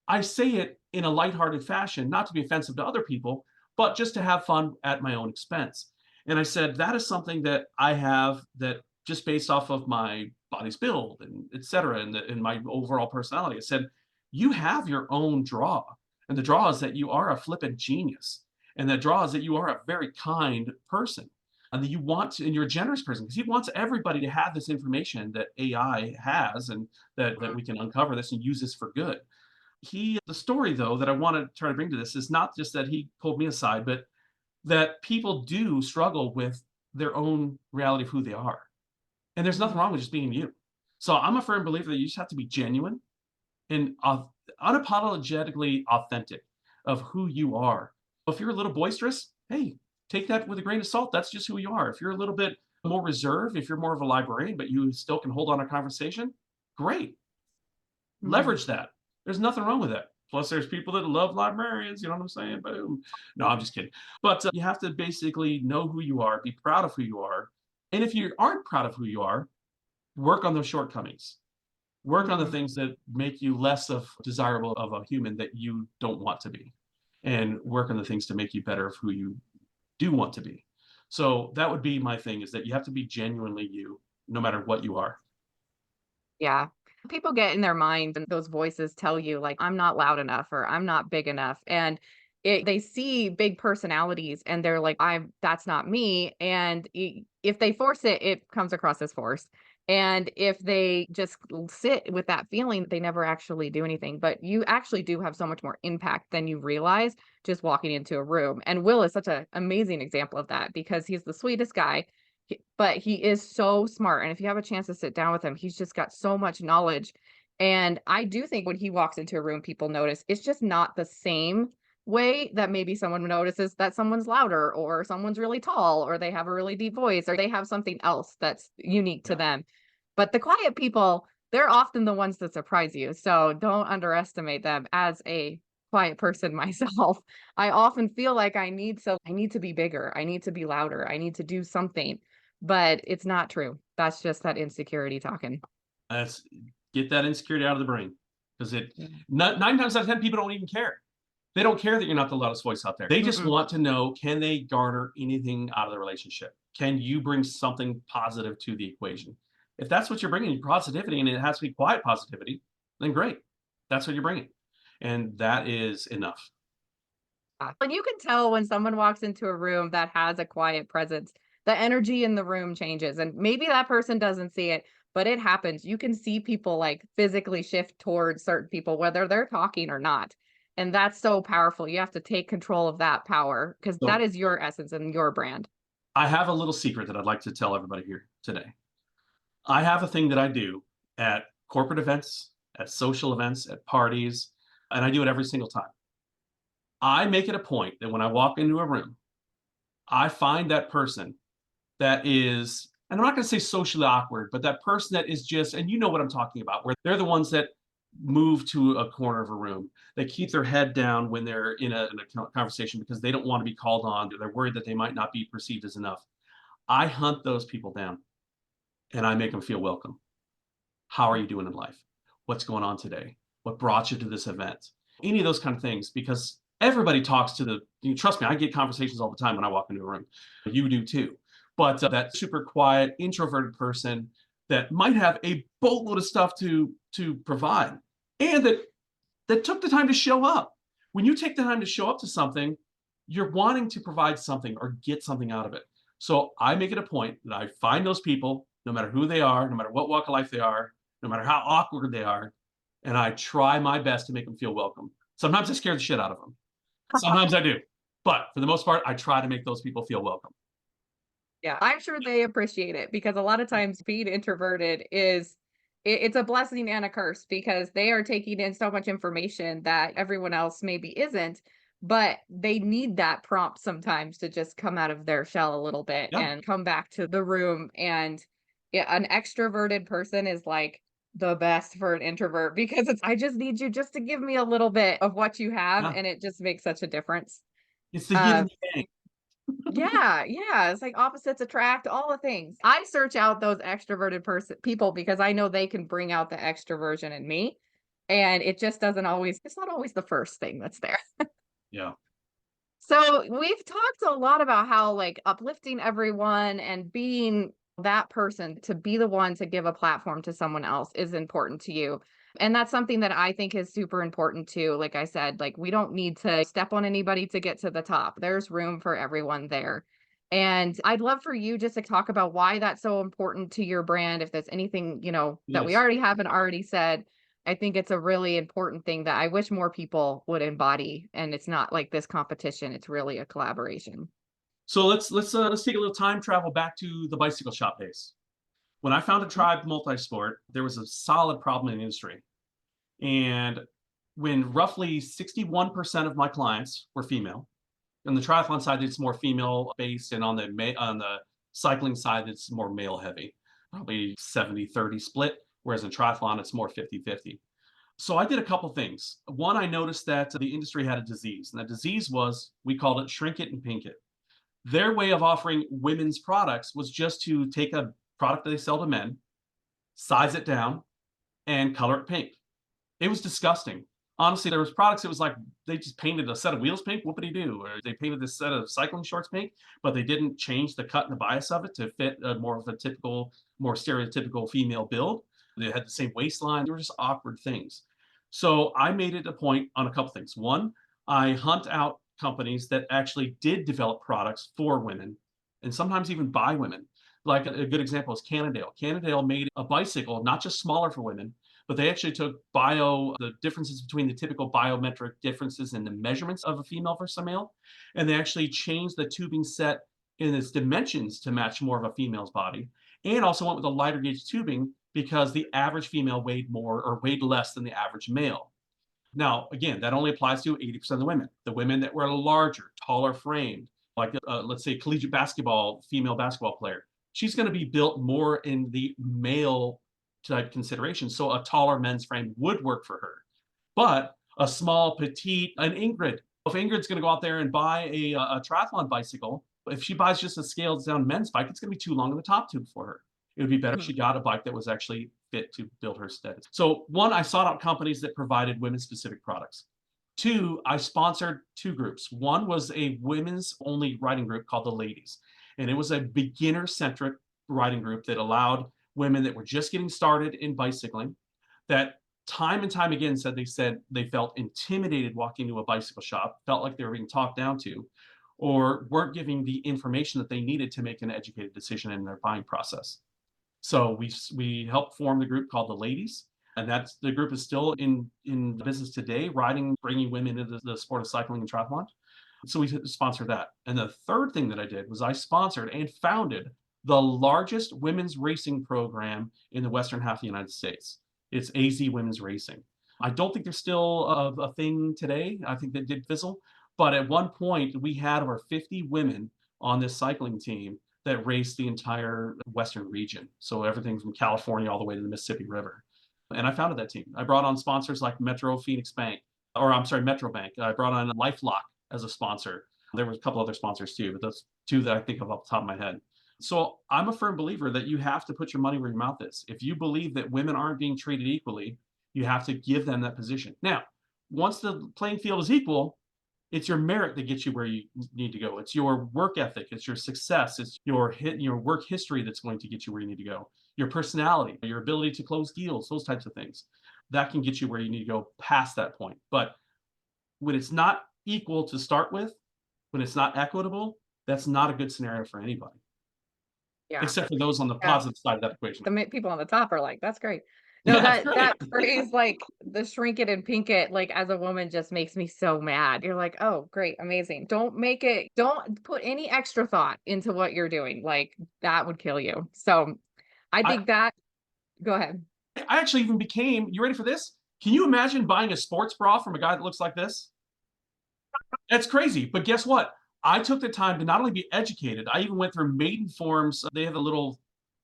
I say it in a lighthearted fashion, not to be offensive to other people, but just to have fun at my own expense. And I said, that is something that I have that just based off of my body's build and et cetera, and my overall personality. I said, you have your own draw. And the draw is that you are a flippant genius. And the draw is that you are a very kind person. And that you want to, and you're a generous person because he wants everybody to have this information that AI has and that we can uncover this and use this for good. The story though that I want to try to bring to this is not just that he pulled me aside, but that people do struggle with their own reality of who they are. And there's nothing wrong with just being you. So I'm a firm believer that you just have to be genuine and unapologetically authentic of who you are. If you're a little boisterous, hey, take that with a grain of salt. That's just who you are. If you're a little bit more reserved, if you're more of a librarian, but you still can hold on a conversation, great. Mhm. Leverage that. There's nothing wrong with that. Plus, there's people that love librarians. You know what I'm saying? Boom. No, I'm just kidding. But you have to basically know who you are, be proud of who you are. And if you aren't proud of who you are, work on those shortcomings. Work on the Mhm. things that make you less of desirable of a human that you don't want to be. And work on the things to make you better of who you do want to be. So that would be my thing is that you have to be genuinely you, no matter what you are. Yeah. People get in their mind and those voices tell you like, I'm not loud enough or I'm not big enough. And they see big personalities and they're like, that's not me. And if they force it, it comes across as force. And if they just sit with that feeling, they never actually do anything. But you actually do have so much more impact than you realize just walking into a room. And Will is such an amazing example of that because he's the sweetest guy, but he is so smart, and if you have a chance to sit down with him, he's just got so much knowledge, and I do think when he walks into a room, people notice. It's just not the same way that maybe someone notices that someone's louder or someone's really tall or they have a really deep voice or they have something else that's unique to Yeah. them. But the quiet people, they're often the ones that surprise you, so don't underestimate them. As a quiet person myself, I often feel like I need to be bigger, I need to be louder, I need to do something. But it's not true. That's just that insecurity talking. That's get that insecurity out of the brain because Yeah. 9 times out of 10 people don't even care. They don't care that you're not the loudest voice out there. They just Mm-mm. want to know, can they garner anything out of the relationship? Can you bring something positive to the equation? If that's what you're bringing, positivity, and it has to be quiet positivity, then great. That's what you're bringing. And that is enough. And you can tell when someone walks into a room that has a quiet presence, the energy in the room changes. And maybe that person doesn't see it, but it happens. You can see people like physically shift towards certain people, whether they're talking or not. And that's so powerful. You have to take control of that power because that So is your essence and your brand. I have a little secret that I'd like to tell everybody here today. I have a thing that I do at corporate events, at social events, at parties, and I do it every single time. I make it a point that when I walk into a room, I find that person that is and I'm not going to say socially awkward, but that person that is just, and you know what I'm talking about, where they're the ones that move to a corner of a room. They keep their head down when they're in a conversation because they don't want to be called on. They're worried that they might not be perceived as enough. I hunt those people down and I make them feel welcome. How are you doing in life? What's going on today? What brought you to this event? Any of those kind of things, because everybody talks to trust me, I get conversations all the time when I walk into a room. You do too. But that super quiet, introverted person that might have a boatload of stuff to provide and that took the time to show up. When you take the time to show up to something, you're wanting to provide something or get something out of it. So I make it a point that I find those people, no matter who they are, no matter what walk of life they are, no matter how awkward they are, and I try my best to make them feel welcome. Sometimes I scare the shit out of them. Sometimes I do. But for the most part, I try to make those people feel welcome. Yeah, I'm sure they appreciate it because a lot of times being introverted is it's a blessing and a curse because they are taking in so much information that everyone else maybe isn't, but they need that prompt sometimes to just come out of their shell a little bit Yeah. and come back to the room. And yeah, an extroverted person is like the best for an introvert because it's I just need you just to give me a little bit of what you have, Yeah. and it just makes such a difference. It's the yin Uh, and the yang. yeah, yeah, it's like opposites attract, all the things. I search out those extroverted person people because I know they can bring out the extroversion in me, and it just doesn't always it's not always the first thing that's there. Yeah. So, we've talked a lot about how, like, uplifting everyone and being that person to be the one to give a platform to someone else is important to you. And that's something that I think is super important too. Like I said, like, we don't need to step on anybody to get to the top. There's room for everyone there. And I'd love for you just to talk about why that's so important to your brand. If there's anything, that we Yes. already haven't already said, I think it's a really important thing that I wish more people would embody, and it's not like this competition, it's really a collaboration. So let's take a little time travel back to the bicycle shop days. When I founded Mhm. Tribe Multisport, there was a solid problem in the industry. And when roughly 61% of my clients were female, on the triathlon side, it's more female based, and on the cycling side, it's more male heavy, probably 70-30 split. Whereas in triathlon, it's more 50-50. So I did a couple things. One, I noticed that the industry had a disease, and that disease was we called it shrink it and pink it. Their way of offering women's products was just to take a product that they sell to men, size it down, and color it pink. It was disgusting. Honestly, there was products that was like they just painted a set of wheels pink, whoopity doo, or they painted this set of cycling shorts pink, but they didn't change the cut and the bias of it to fit more of a typical, more stereotypical female build. They had the same waistline. They were just awkward things. So I made it a point on a couple things. One, I hunt out companies that actually did develop products for women and sometimes even by women. Like a good example is Cannondale. Cannondale made a bicycle not just smaller for women, but they actually took the differences between the typical biometric differences in the measurements of a female versus a male, and they actually changed the tubing set in its dimensions to match more of a female's body, and also went with a lighter gauge tubing because the average female weighed more or weighed less than the average male. Now, again, that only applies to 80% of the women. The women that were larger, taller framed, like let's say collegiate basketball, female basketball player, she's going to be built more in the male type consideration. So a taller men's frame would work for her. But a small, petite, an Ingrid, if Ingrid's going to go out there and buy a triathlon bicycle, if she buys just a scaled down men's bike, it's going to be too long in the top tube for her. It would be better if Mhm. she got a bike that was actually fit to build her stead. So, one, I sought out companies that provided women specific products. Two, I sponsored two groups. One was a women's only riding group called the Ladies, and it was a beginner centric riding group that allowed women that were just getting started in bicycling that time and time again said they felt intimidated walking to a bicycle shop, felt like they were being talked down to, or weren't giving the information that they needed to make an educated decision in their buying process. So we helped form the group called the Ladies, and that's the group is still in business today, bringing women into the sport of cycling and triathlon. So we sponsored that. And the third thing that I did was I sponsored and founded the largest women's racing program in the western half of the United States. It's AZ Women's Racing. I don't think there's still a thing today. I think that did fizzle. But at one point, we had over 50 women on this cycling team that raced the entire Western region. So everything from California all the way to the Mississippi River. And I founded that team. I brought on sponsors like Metro Phoenix Bank, or I'm sorry, Metro Bank. I brought on LifeLock as a sponsor. There were a couple other sponsors too, but those two that I think of off the top of my head. So I'm a firm believer that you have to put your money where your mouth is. If you believe that women aren't being treated equally, you have to give them that position. Now, once the playing field is equal, it's your merit that gets you where you need to go. It's your work ethic, it's your success, it's your work history that's going to get you where you need to go. Your personality, your ability to close deals, those types of things. That can get you where you need to go past that point. But when it's not equal to start with, when it's not equitable, that's not a good scenario for anybody, Yeah. except for those on the Yeah. positive side of that equation. The people on the top are like, "That's great." No, Yeah, that's that right. phrase, like, the shrink it and pink it, like, as a woman just makes me so mad. You're like, "Oh, great, amazing." Don't put any extra thought into what you're doing, like, that would kill you. So, I I, think that go ahead. I actually even became, you ready for this? Can you imagine buying a sports bra from a guy that looks like this? That's crazy. But guess what? I took the time to not only be educated, I even went through maiden forms. They have a little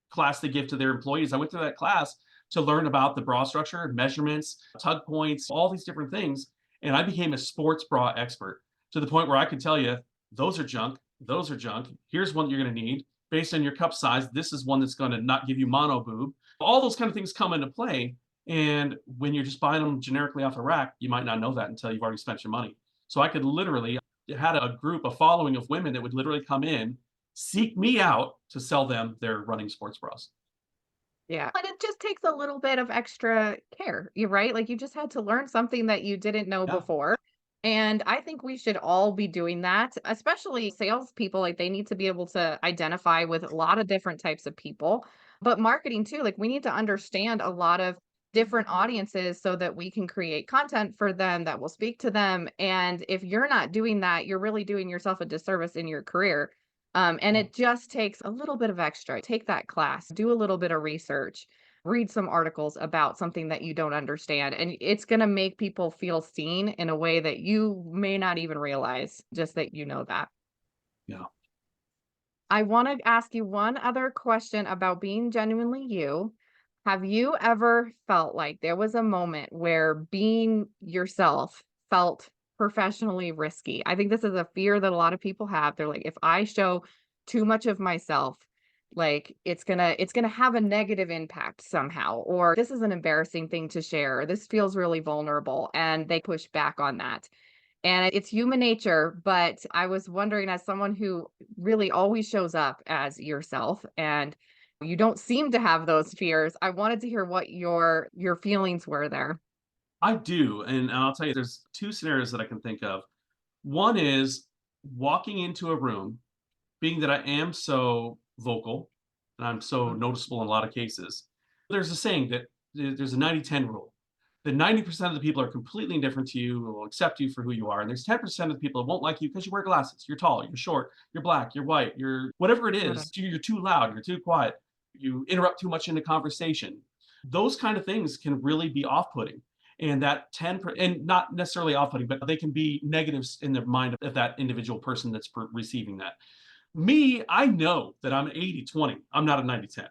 class they give to their employees. I went through that class to learn about the bra structure, measurements, tug points, all these different things. And I became a sports bra expert to the point where I could tell you, those are junk. Those are junk. Here's one you're going to need based on your cup size. This is one that's going to not give you mono boob. All those kind of things come into play. And when you're just buying them generically off a rack, you might not know that until you've already spent your money. So I could literally had a group, a following of women that would literally come in, seek me out to sell them their running sports bras. Yeah. And it just takes a little bit of extra care, you're right? Like, you just had to learn something that you didn't know Yeah. before. And I think we should all be doing that, especially salespeople. Like, they need to be able to identify with a lot of different types of people. But marketing too, like, we need to understand a lot of different audiences so that we can create content for them that will speak to them. And if you're not doing that, you're really doing yourself a disservice in your career. And it just takes a little bit of extra. Take that class, do a little bit of research, read some articles about something that you don't understand. And it's going to make people feel seen in a way that you may not even realize, just that you know that. Yeah. I want to ask you one other question about being genuinely you. Have you ever felt like there was a moment where being yourself felt professionally risky? I think this is a fear that a lot of people have. They're like, if I show too much of myself, like it's gonna have a negative impact somehow, or this is an embarrassing thing to share, or this feels really vulnerable, and they push back on that. And it's human nature, but I was wondering, as someone who really always shows up as yourself and you don't seem to have those fears, I wanted to hear what your feelings were there. I do. And I'll tell you, there's two scenarios that I can think of. One is walking into a room, being that I am so vocal and I'm so Mhm. noticeable in a lot of cases. There's a saying that there's a 90-10 rule. That 90% of the people are completely indifferent to you, will accept you for who you are. And there's 10% of the people that won't like you because you wear glasses, you're tall, you're short, you're black, you're white, you're whatever it Totally. is, you're too loud, you're too quiet, you interrupt too much in the conversation. Those kind of things can really be off-putting. And that 10 and not necessarily off-putting, but they can be negatives in the mind of that individual person that's receiving that. Me, I know that I'm 80-20. I'm not a 90-10.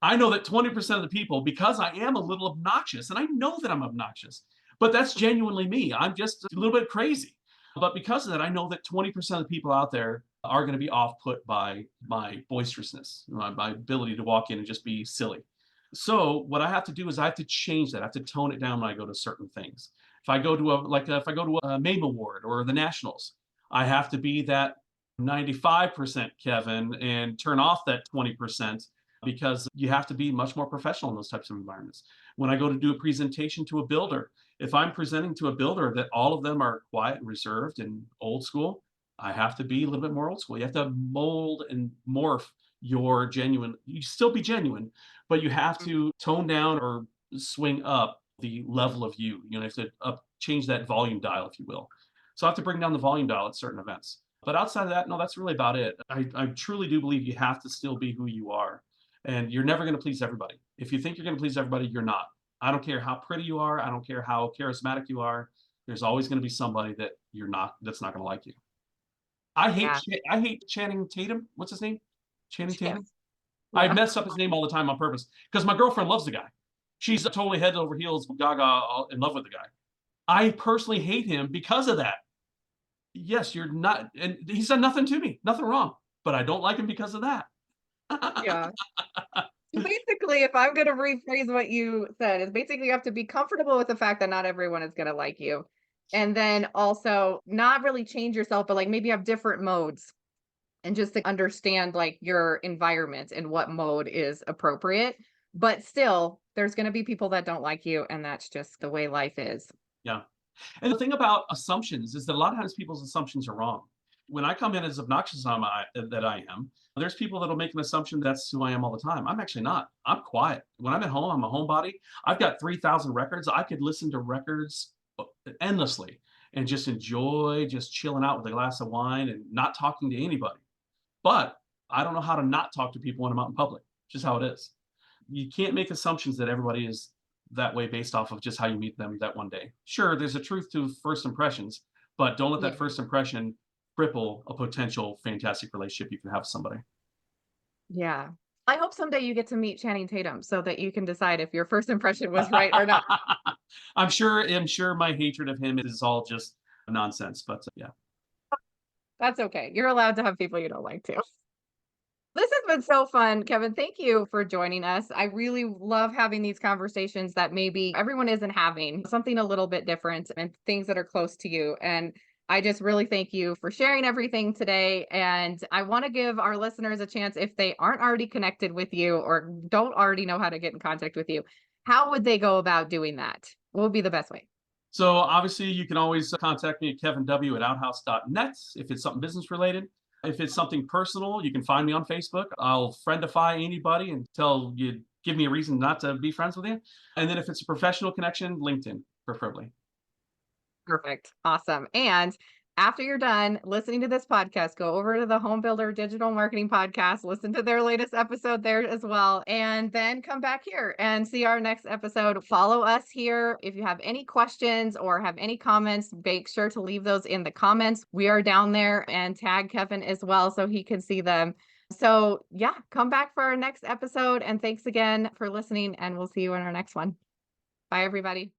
I know that 20% of the people, because I am a little obnoxious, and I know that I'm obnoxious, but that's genuinely me. I'm just a little bit crazy. But because of that, I know that 20% of the people out there are going to be off put by my boisterousness, my ability to walk in and just be silly. So what I have to do is I have to change that. I have to tone it down when I go to certain things. If I go to if I go to a MAME award or the Nationals, I have to be that 95% Kevin and turn off that 20% because you have to be much more professional in those types of environments. When I go to do a presentation to a builder, if I'm presenting to a builder that all of them are quiet and reserved and old school, I have to be a little bit more old school. You have to mold and morph your genuine, you still be genuine, but you have to tone down or swing up the level of you. You have to change that volume dial, if you will. So I have to bring down the volume dial at certain events. But outside of that, no, that's really about it. I truly do believe you have to still be who you are. And you're never going to please everybody. If you think you're going to please everybody, you're not. I don't care how pretty you are. I don't care how charismatic you are. There's always going to be somebody that you're not, that's not going to like you. I hate, Yeah. I hate Channing Tatum. What's his name? Channing Yeah. Tatum. I Yeah. mess up his name all the time on purpose because my girlfriend loves the guy. She's totally head over heels gaga in love with the guy. I personally hate him because of that. Yes, you're not, and he's done nothing to me, nothing wrong, but I don't like him because of that. Yeah. So basically, if I'm going to rephrase what you said, is basically you have to be comfortable with the fact that not everyone is going to like you. And then also not really change yourself, but like maybe have different modes and just to understand like your environment and what mode is appropriate. But still, there's going to be people that don't like you, and that's just the way life is. Yeah. And the thing about assumptions is that a lot of times people's assumptions are wrong. When I come in as obnoxious as that I am, there's people that'll make an assumption that's who I am all the time. I'm actually not. I'm quiet. When I'm at home, I'm a homebody. I've got 3,000 records. I could listen to records endlessly and just enjoy just chilling out with a glass of wine and not talking to anybody. But I don't know how to not talk to people when I'm out in public. Just how it is. You can't make assumptions that everybody is that way based off of just how you meet them that one day. Sure, there's a truth to first impressions, but don't let Yeah. that first impression cripple a potential fantastic relationship you can have with somebody. Yeah. I hope someday you get to meet Channing Tatum so that you can decide if your first impression was right or not. I'm sure my hatred of him is all just nonsense, but yeah. That's okay. You're allowed to have people you don't like too. This has been so fun, Kevin. Thank you for joining us. I really love having these conversations that maybe everyone isn't having, something a little bit different and things that are close to you. And I just really thank you for sharing everything today. And I want to give our listeners a chance if they aren't already connected with you or don't already know how to get in contact with you, how would they go about doing that? What would be the best way? So obviously you can always contact me at kevinw@outhouse.net if it's something business related. If it's something personal, you can find me on Facebook. I'll friendify anybody until you give me a reason not to be friends with you. And then if it's a professional connection, LinkedIn, preferably. Perfect. Awesome. And after you're done listening to this podcast, go over to the Home Builder Digital Marketing Podcast, listen to their latest episode there as well, and then come back here and see our next episode. Follow us here. If you have any questions or have any comments, make sure to leave those in the comments. We are down there, and tag Kevin as well so he can see them. So, yeah, come back for our next episode. And thanks again for listening, and we'll see you in our next one. Bye, everybody.